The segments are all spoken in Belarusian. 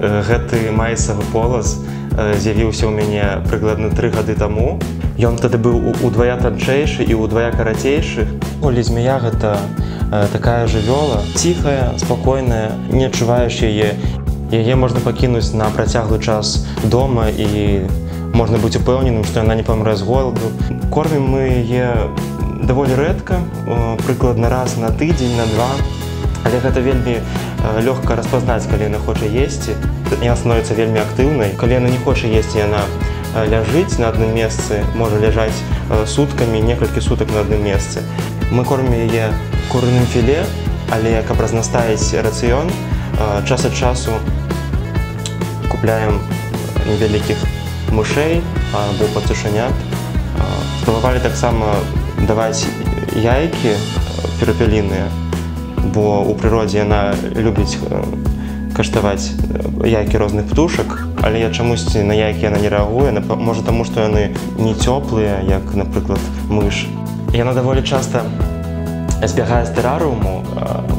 Гэты майсавы полаз з'явіўся ў мяне прыкладна 3 гады таму. Ён тады быў удвая танчэйшы і удвая карацейшы. Змея – гэта такая жывёла, ціхая, спакойная, не адчуваеш яе. Яе можна пакінуць на працяглы час дома і можна быць упэўненым, што яна не памрэ з голаду. Кормім мы яе даволі рэдка, прыкладна раз на тыдзень, на 2. Але гэта вельмі лёгка распазнаць, калі яна хоча есці. Яна становіцца вельмі актыўнай. Калі яна не хоча есці, яна ляжыць на адным месцы, можа ляжаць суткамі, некалькі сутак на адным месцы. Мы кормім яе курыным філе, але каб разнастаіць рацыён, час ад часу купляем невялікіх мышэй або пацушанят. Спрабавалі таксама даваць яйкі перапеліныя, бо ў прыродзе яна любіць каштаваць яйкі розных птушак, але чамусьці на яйкі яна не рэагуе, можа таму, што яны не цёплыя, як, напрыклад, мыш. Яна даволі часта збягае з тэрарыуму,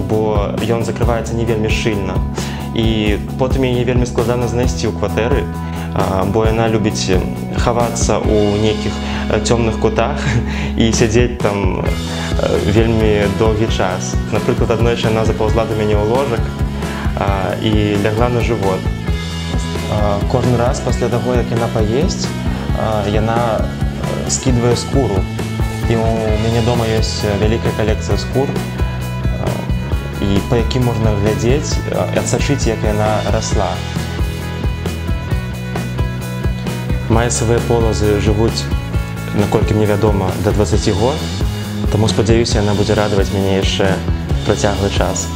бо ён закрываецца не вельмі шчыльна. І потым яе вельмі складана знайсці ў кватэры, бо яна любіць хавацца ў нейкіх цёмных кутах і сядзець там вельмі доўгі час. Напрыклад, аднойчы яна запаўзла да мяне ў ложак і лягла на жывот. Кожны раз пасля таго, як яна паесць, яна скідвае скуру. І у мяне дома ёсць вялікая калекцыя скур, і па якім можна глядзець, адсачыць, як яна расла. Майсавыя полазы жывуць, наколькі мне вядома, да 20 год, таму спадзяюся, яна будзе радаваць мяне яшчэ працяглы час.